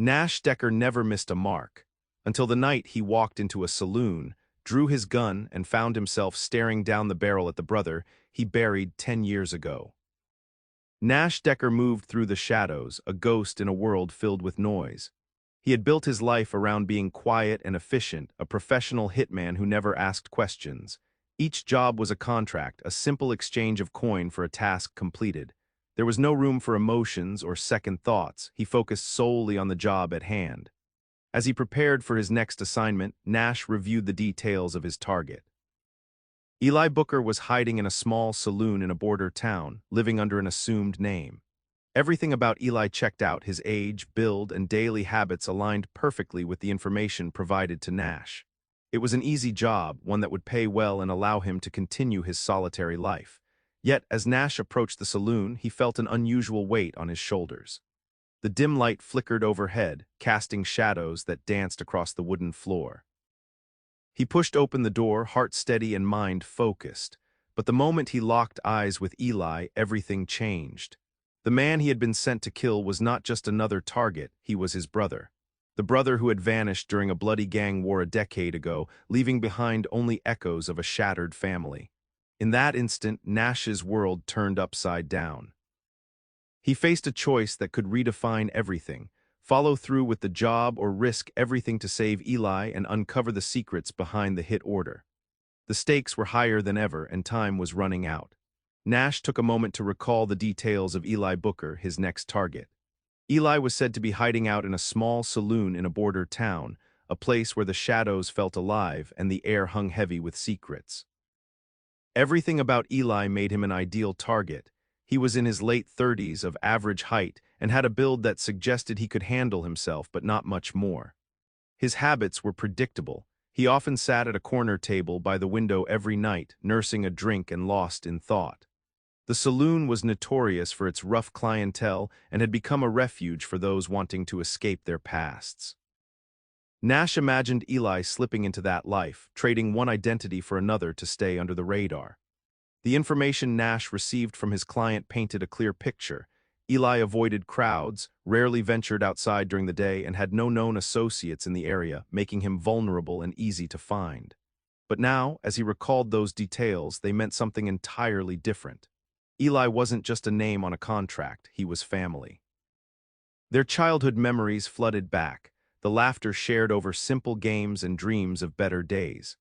Nash Decker never missed a mark, until the night he walked into a saloon, drew his gun, and found himself staring down the barrel at the brother he buried 10 years ago. Nash Decker moved through the shadows, a ghost in a world filled with noise. He had built his life around being quiet and efficient, a professional hitman who never asked questions. Each job was a contract, a simple exchange of coin for a task completed. There was no room for emotions or second thoughts. He focused solely on the job at hand. As he prepared for his next assignment, Nash reviewed the details of his target. Eli Booker was hiding in a small saloon in a border town, living under an assumed name. Everything about Eli checked out. His age, build, and daily habits aligned perfectly with the information provided to Nash. It was an easy job, one that would pay well and allow him to continue his solitary life. Yet, as Nash approached the saloon, he felt an unusual weight on his shoulders. The dim light flickered overhead, casting shadows that danced across the wooden floor. He pushed open the door, heart steady and mind focused. But the moment he locked eyes with Eli, everything changed. The man he had been sent to kill was not just another target, he was his brother. The brother who had vanished during a bloody gang war a decade ago, leaving behind only echoes of a shattered family. In that instant, Nash's world turned upside down. He faced a choice that could redefine everything: follow through with the job or risk everything to save Eli and uncover the secrets behind the hit order. The stakes were higher than ever, and time was running out. Nash took a moment to recall the details of Eli Booker, his next target. Eli was said to be hiding out in a small saloon in a border town, a place where the shadows felt alive and the air hung heavy with secrets. Everything about Eli made him an ideal target. He was in his late 30s, of average height, and had a build that suggested he could handle himself, but not much more. His habits were predictable. He often sat at a corner table by the window every night, nursing a drink and lost in thought. The saloon was notorious for its rough clientele and had become a refuge for those wanting to escape their pasts. Nash imagined Eli slipping into that life, trading one identity for another to stay under the radar. The information Nash received from his client painted a clear picture. Eli avoided crowds, rarely ventured outside during the day, and had no known associates in the area, making him vulnerable and easy to find. But now, as he recalled those details, they meant something entirely different. Eli wasn't just a name on a contract, he was family. Their childhood memories flooded back, the laughter shared over simple games and dreams of better days.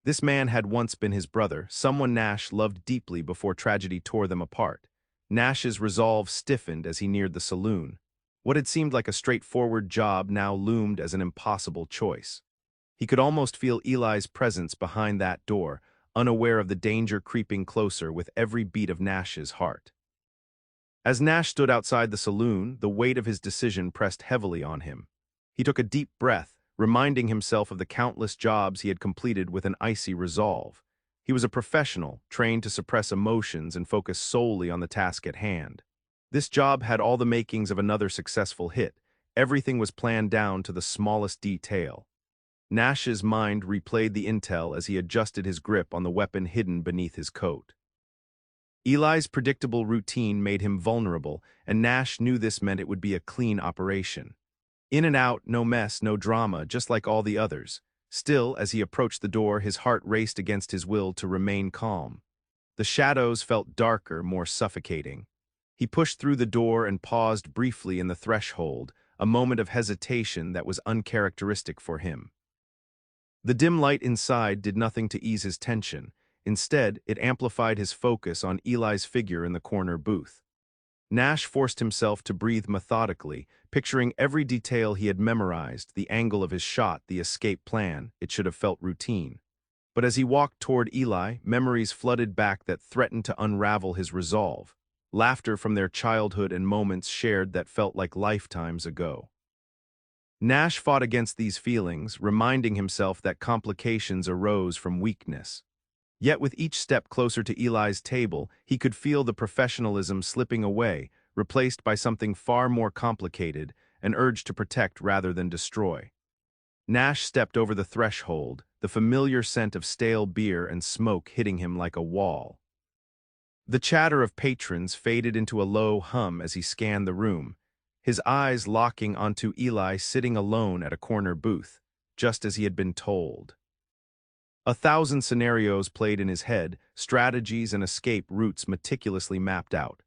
This man had once been his brother, someone Nash loved deeply before tragedy tore them apart. Nash's resolve stiffened as he neared the saloon. What had seemed like a straightforward job now loomed as an impossible choice. He could almost feel Eli's presence behind that door, unaware of the danger creeping closer with every beat of Nash's heart. As Nash stood outside the saloon, the weight of his decision pressed heavily on him. He took a deep breath, reminding himself of the countless jobs he had completed with an icy resolve. He was a professional, trained to suppress emotions and focus solely on the task at hand. This job had all the makings of another successful hit. Everything was planned down to the smallest detail. Nash's mind replayed the intel as he adjusted his grip on the weapon hidden beneath his coat. Eli's predictable routine made him vulnerable, and Nash knew this meant it would be a clean operation. In and out, no mess, no drama, just like all the others. Still, as he approached the door, his heart raced against his will to remain calm. The shadows felt darker, more suffocating. He pushed through the door and paused briefly in the threshold, a moment of hesitation that was uncharacteristic for him. The dim light inside did nothing to ease his tension. Instead, it amplified his focus on Eli's figure in the corner booth. Nash forced himself to breathe methodically, picturing every detail he had memorized, the angle of his shot, the escape plan. It should have felt routine. But as he walked toward Eli, memories flooded back that threatened to unravel his resolve. Laughter from their childhood and moments shared that felt like lifetimes ago. Nash fought against these feelings, reminding himself that complications arose from weakness. Yet with each step closer to Eli's table, he could feel the professionalism slipping away, replaced by something far more complicated, an urge to protect rather than destroy. Nash stepped over the threshold, the familiar scent of stale beer and smoke hitting him like a wall. The chatter of patrons faded into a low hum as he scanned the room. his eyes locking onto Eli sitting alone at a corner booth, just as he had been told. 1,000 scenarios played in his head, strategies and escape routes meticulously mapped out.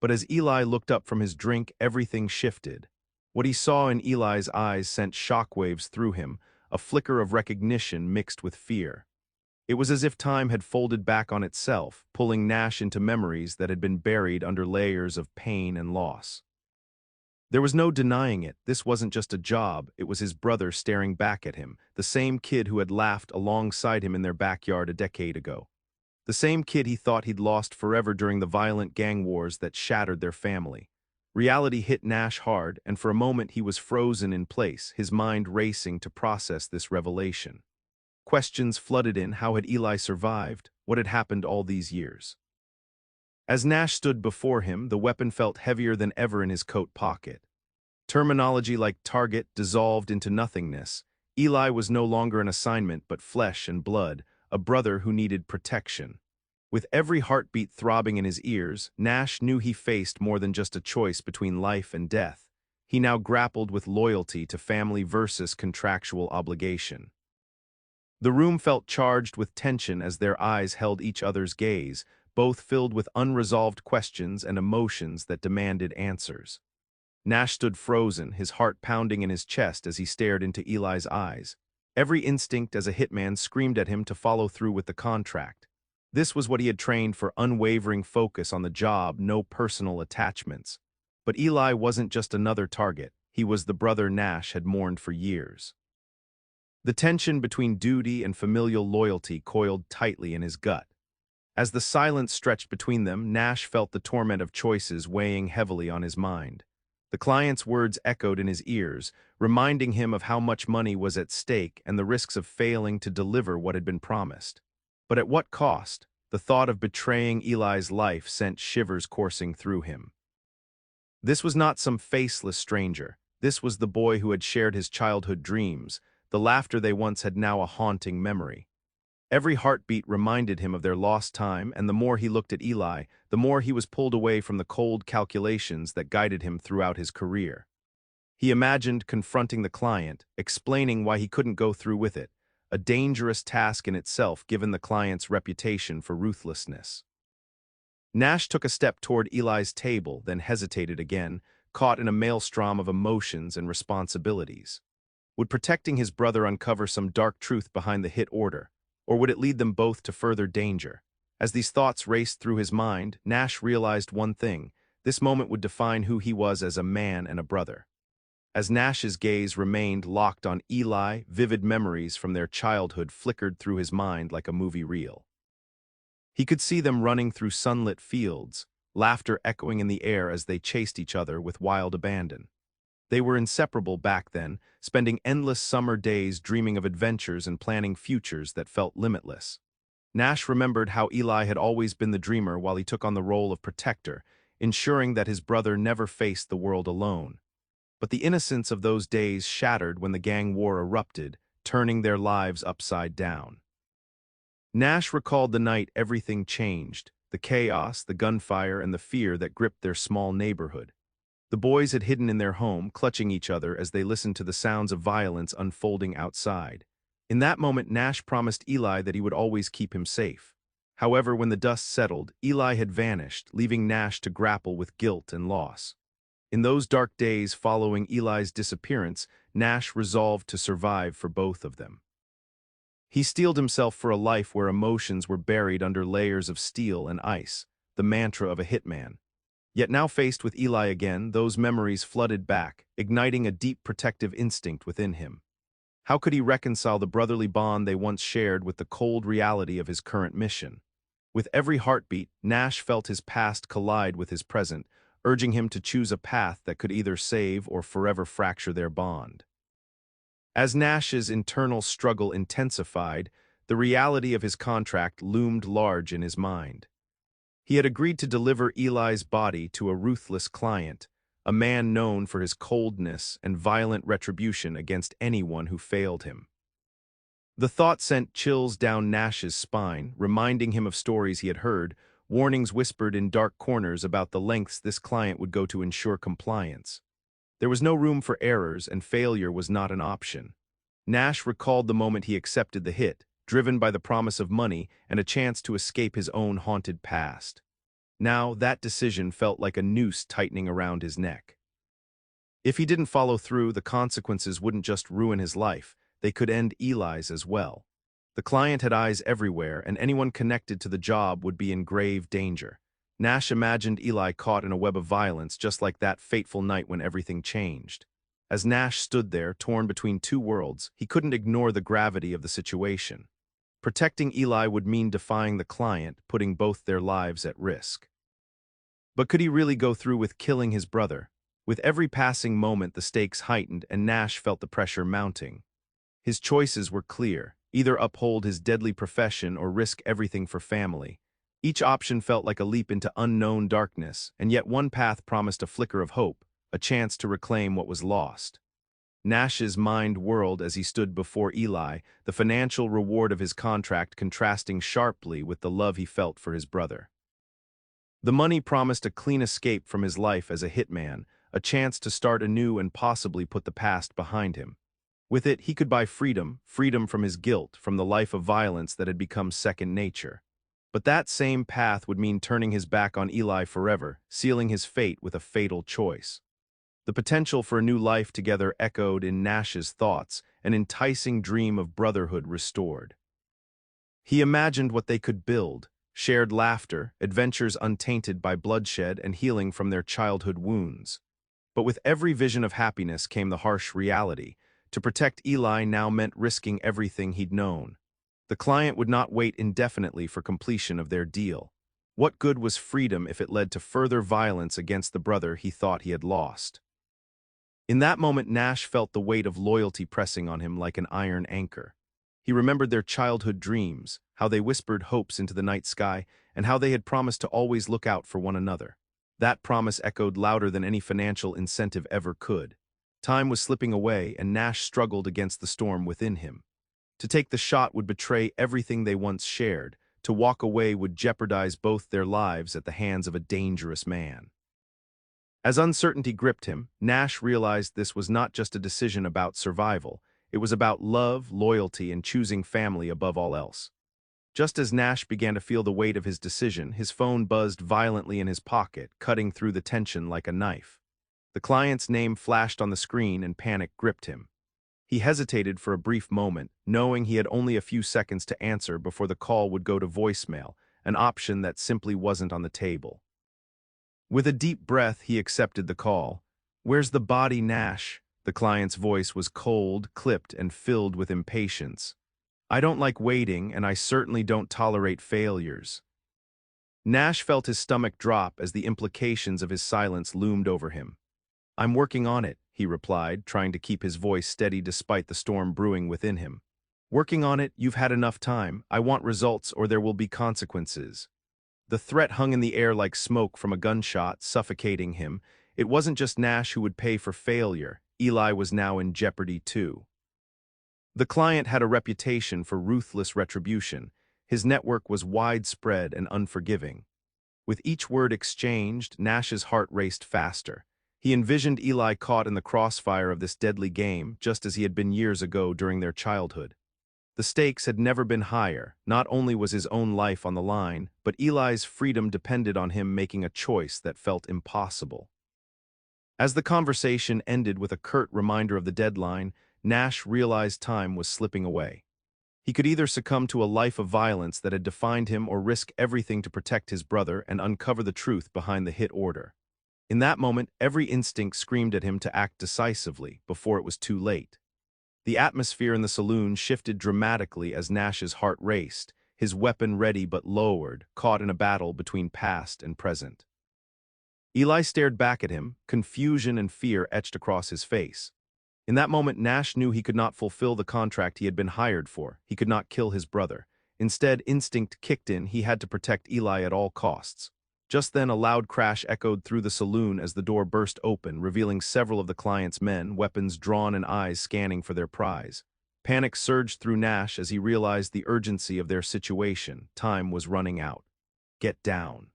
But as Eli looked up from his drink, everything shifted. What he saw in Eli's eyes sent shockwaves through him, a flicker of recognition mixed with fear. It was as if time had folded back on itself, pulling Nash into memories that had been buried under layers of pain and loss. There was no denying it, this wasn't just a job, it was his brother staring back at him, the same kid who had laughed alongside him in their backyard a decade ago. The same kid he thought he'd lost forever during the violent gang wars that shattered their family. Reality hit Nash hard, and for a moment he was frozen in place, his mind racing to process this revelation. Questions flooded in: how had Eli survived? What had happened all these years? As Nash stood before him, the weapon felt heavier than ever in his coat pocket. Terminology like target dissolved into nothingness. Eli was no longer an assignment but flesh and blood, a brother who needed protection. With every heartbeat throbbing in his ears, Nash knew he faced more than just a choice between life and death. He now grappled with loyalty to family versus contractual obligation. The room felt charged with tension as their eyes held each other's gaze, both filled with unresolved questions and emotions that demanded answers. Nash stood frozen, his heart pounding in his chest as he stared into Eli's eyes. Every instinct as a hitman screamed at him to follow through with the contract. This was what he had trained for: unwavering focus on the job, no personal attachments. But Eli wasn't just another target, he was the brother Nash had mourned for years. The tension between duty and familial loyalty coiled tightly in his gut. As the silence stretched between them, Nash felt the torment of choices weighing heavily on his mind. The client's words echoed in his ears, reminding him of how much money was at stake and the risks of failing to deliver what had been promised. But at what cost? The thought of betraying Eli's life sent shivers coursing through him. This was not some faceless stranger. This was the boy who had shared his childhood dreams. The laughter they once had now a haunting memory. Every heartbeat reminded him of their lost time, and the more he looked at Eli, the more he was pulled away from the cold calculations that guided him throughout his career. He imagined confronting the client, explaining why he couldn't go through with it, a dangerous task in itself given the client's reputation for ruthlessness. Nash took a step toward Eli's table, then hesitated again, caught in a maelstrom of emotions and responsibilities. Would protecting his brother uncover some dark truth behind the hit order? Or would it lead them both to further danger? As these thoughts raced through his mind, Nash realized one thing: this moment would define who he was as a man and a brother. As Nash's gaze remained locked on Eli, vivid memories from their childhood flickered through his mind like a movie reel. He could see them running through sunlit fields, laughter echoing in the air as they chased each other with wild abandon. They were inseparable back then, spending endless summer days dreaming of adventures and planning futures that felt limitless. Nash remembered how Eli had always been the dreamer while he took on the role of protector, ensuring that his brother never faced the world alone. But the innocence of those days shattered when the gang war erupted, turning their lives upside down. Nash recalled the night everything changed, the chaos, the gunfire, and the fear that gripped their small neighborhood. The boys had hidden in their home, clutching each other as they listened to the sounds of violence unfolding outside. In that moment, Nash promised Eli that he would always keep him safe. However, when the dust settled, Eli had vanished, leaving Nash to grapple with guilt and loss. In those dark days following Eli's disappearance, Nash resolved to survive for both of them. He steeled himself for a life where emotions were buried under layers of steel and ice, the mantra of a hitman. Yet now faced with Eli again, those memories flooded back, igniting a deep protective instinct within him. How could he reconcile the brotherly bond they once shared with the cold reality of his current mission? With every heartbeat, Nash felt his past collide with his present, urging him to choose a path that could either save or forever fracture their bond. As Nash's internal struggle intensified, the reality of his contract loomed large in his mind. He had agreed to deliver Eli's body to a ruthless client, a man known for his coldness and violent retribution against anyone who failed him. The thought sent chills down Nash's spine, reminding him of stories he had heard, warnings whispered in dark corners about the lengths this client would go to ensure compliance. There was no room for errors, and failure was not an option. Nash recalled the moment he accepted the hit, driven by the promise of money and a chance to escape his own haunted past. Now, that decision felt like a noose tightening around his neck. If he didn't follow through, the consequences wouldn't just ruin his life, they could end Eli's as well. The client had eyes everywhere, and anyone connected to the job would be in grave danger. Nash imagined Eli caught in a web of violence, just like that fateful night when everything changed. As Nash stood there, torn between two worlds, he couldn't ignore the gravity of the situation. Protecting Eli would mean defying the client, putting both their lives at risk. But could he really go through with killing his brother? With every passing moment, the stakes heightened, and Nash felt the pressure mounting. His choices were clear: either uphold his deadly profession or risk everything for family. Each option felt like a leap into unknown darkness, and yet one path promised a flicker of hope, a chance to reclaim what was lost. Nash's mind whirled as he stood before Eli, the financial reward of his contract contrasting sharply with the love he felt for his brother. The money promised a clean escape from his life as a hitman, a chance to start anew and possibly put the past behind him. With it, he could buy freedom, freedom from his guilt, from the life of violence that had become second nature. But that same path would mean turning his back on Eli forever, sealing his fate with a fatal choice. The potential for a new life together echoed in Nash's thoughts, an enticing dream of brotherhood restored. He imagined what they could build: shared laughter, adventures untainted by bloodshed, and healing from their childhood wounds. But with every vision of happiness came the harsh reality. To protect Eli now meant risking everything he'd known. The client would not wait indefinitely for completion of their deal. What good was freedom if it led to further violence against the brother he thought he had lost? In that moment, Nash felt the weight of loyalty pressing on him like an iron anchor. He remembered their childhood dreams, how they whispered hopes into the night sky, and how they had promised to always look out for one another. That promise echoed louder than any financial incentive ever could. Time was slipping away, and Nash struggled against the storm within him. To take the shot would betray everything they once shared. To walk away would jeopardize both their lives at the hands of a dangerous man. As uncertainty gripped him, Nash realized this was not just a decision about survival. It was about love, loyalty, and choosing family above all else. Just as Nash began to feel the weight of his decision, his phone buzzed violently in his pocket, cutting through the tension like a knife. The client's name flashed on the screen, and panic gripped him. He hesitated for a brief moment, knowing he had only a few seconds to answer before the call would go to voicemail, an option that simply wasn't on the table. With a deep breath, he accepted the call. "Where's the body, Nash?" The client's voice was cold, clipped, and filled with impatience. "I don't like waiting, and I certainly don't tolerate failures." Nash felt his stomach drop as the implications of his silence loomed over him. "I'm working on it," he replied, trying to keep his voice steady despite the storm brewing within him. "Working on it, you've had enough time. I want results or there will be consequences." The threat hung in the air like smoke from a gunshot, suffocating him. It wasn't just Nash who would pay for failure. Eli was now in jeopardy too. The client had a reputation for ruthless retribution. His network was widespread and unforgiving. With each word exchanged, Nash's heart raced faster. He envisioned Eli caught in the crossfire of this deadly game, just as he had been years ago during their childhood. The stakes had never been higher. Not only was his own life on the line, but Eli's freedom depended on him making a choice that felt impossible. As the conversation ended with a curt reminder of the deadline, Nash realized time was slipping away. He could either succumb to a life of violence that had defined him or risk everything to protect his brother and uncover the truth behind the hit order. In that moment, every instinct screamed at him to act decisively before it was too late. The atmosphere in the saloon shifted dramatically as Nash's heart raced, his weapon ready but lowered, caught in a battle between past and present. Eli stared back at him, confusion and fear etched across his face. In that moment, Nash knew he could not fulfill the contract he had been hired for. He could not kill his brother. Instead, instinct kicked in. He had to protect Eli at all costs. Just then, a loud crash echoed through the saloon as the door burst open, revealing several of the client's men, weapons drawn and eyes scanning for their prize. Panic surged through Nash as he realized the urgency of their situation. Time was running out. "Get down."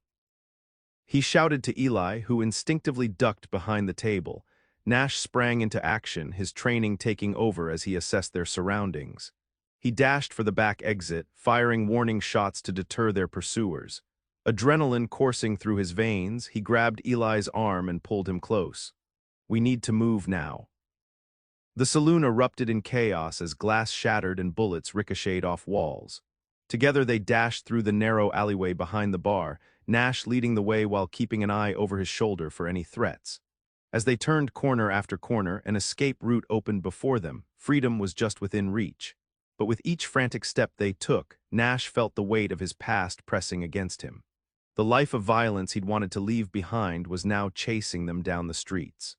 He shouted to Eli, who instinctively ducked behind the table. Nash sprang into action, his training taking over as he assessed their surroundings. He dashed for the back exit, firing warning shots to deter their pursuers. Adrenaline coursing through his veins, he grabbed Eli's arm and pulled him close. "We need to move now." The saloon erupted in chaos as glass shattered and bullets ricocheted off walls. Together they dashed through the narrow alleyway behind the bar, Nash leading the way while keeping an eye over his shoulder for any threats. As they turned corner after corner, an escape route opened before them. Freedom was just within reach. But with each frantic step they took, Nash felt the weight of his past pressing against him. The life of violence he'd wanted to leave behind was now chasing them down the streets.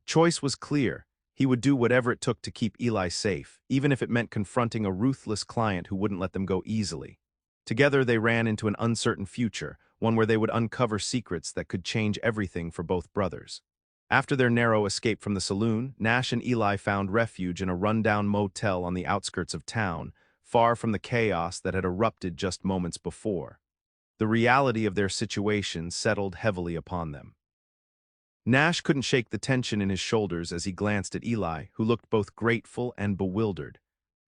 Choice was clear. He would do whatever it took to keep Eli safe, even if it meant confronting a ruthless client who wouldn't let them go easily. Together they ran into an uncertain future, one where they would uncover secrets that could change everything for both brothers. After their narrow escape from the saloon, Nash and Eli found refuge in a rundown motel on the outskirts of town, far from the chaos that had erupted just moments before. The reality of their situation settled heavily upon them. Nash couldn't shake the tension in his shoulders as he glanced at Eli, who looked both grateful and bewildered.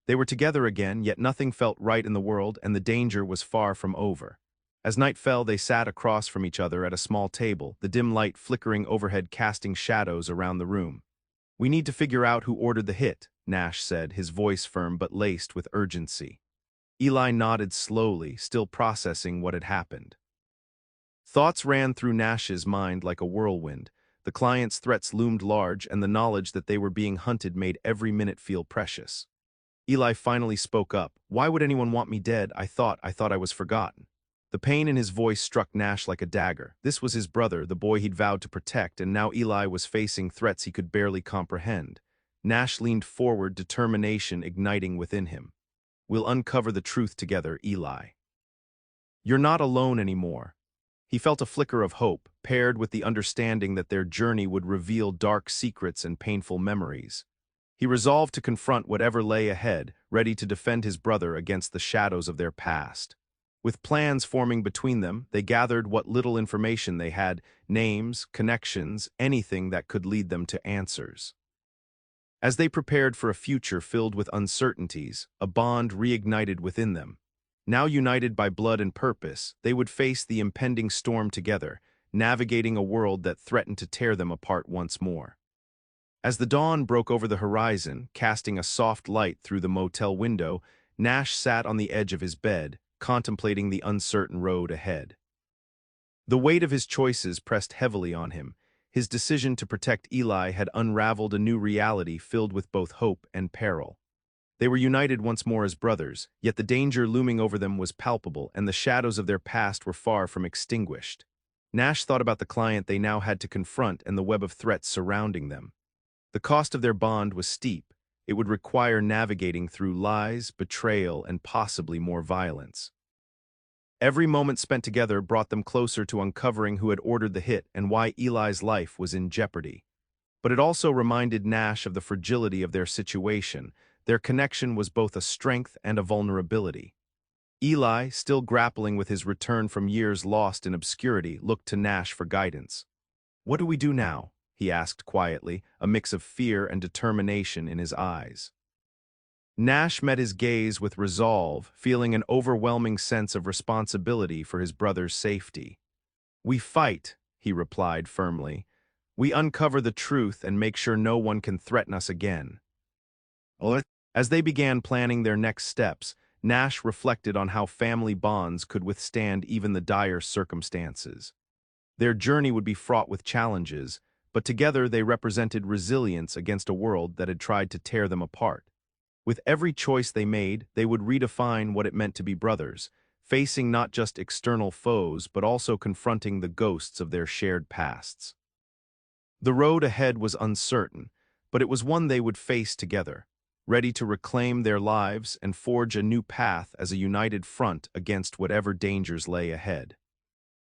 They were together again, yet nothing felt right in the world, and the danger was far from over. As night fell, they sat across from each other at a small table, the dim light flickering overhead casting shadows around the room. "We need to figure out who ordered the hit," Nash said, his voice firm but laced with urgency. Eli nodded slowly, still processing what had happened. Thoughts ran through Nash's mind like a whirlwind. The client's threats loomed large, and the knowledge that they were being hunted made every minute feel precious. Eli finally spoke up. "Why would anyone want me dead? I thought I was forgotten." The pain in his voice struck Nash like a dagger. This was his brother, the boy he'd vowed to protect, and now Eli was facing threats he could barely comprehend. Nash leaned forward, determination igniting within him. "We'll uncover the truth together, Eli. You're not alone anymore." He felt a flicker of hope, paired with the understanding that their journey would reveal dark secrets and painful memories. He resolved to confront whatever lay ahead, ready to defend his brother against the shadows of their past. With plans forming between them, they gathered what little information they had, names, connections, anything that could lead them to answers. As they prepared for a future filled with uncertainties, a bond reignited within them. Now united by blood and purpose, they would face the impending storm together, navigating a world that threatened to tear them apart once more. As the dawn broke over the horizon, casting a soft light through the motel window, Nash sat on the edge of his bed, contemplating the uncertain road ahead. The weight of his choices pressed heavily on him. His decision to protect Eli had unraveled a new reality filled with both hope and peril. They were united once more as brothers, yet the danger looming over them was palpable, and the shadows of their past were far from extinguished. Nash thought about the client they now had to confront and the web of threats surrounding them. The cost of their bond was steep. It would require navigating through lies, betrayal, and possibly more violence. Every moment spent together brought them closer to uncovering who had ordered the hit and why Eli's life was in jeopardy. But it also reminded Nash of the fragility of their situation. Their connection was both a strength and a vulnerability. Eli, still grappling with his return from years lost in obscurity, looked to Nash for guidance. "What do we do now?" he asked quietly, a mix of fear and determination in his eyes. Nash met his gaze with resolve, feeling an overwhelming sense of responsibility for his brother's safety. "We fight," he replied firmly. "We uncover the truth and make sure no one can threaten us again." As they began planning their next steps, Nash reflected on how family bonds could withstand even the dire circumstances. Their journey would be fraught with challenges, but together they represented resilience against a world that had tried to tear them apart. With every choice they made, they would redefine what it meant to be brothers, facing not just external foes but also confronting the ghosts of their shared pasts. The road ahead was uncertain, but it was one they would face together, ready to reclaim their lives and forge a new path as a united front against whatever dangers lay ahead.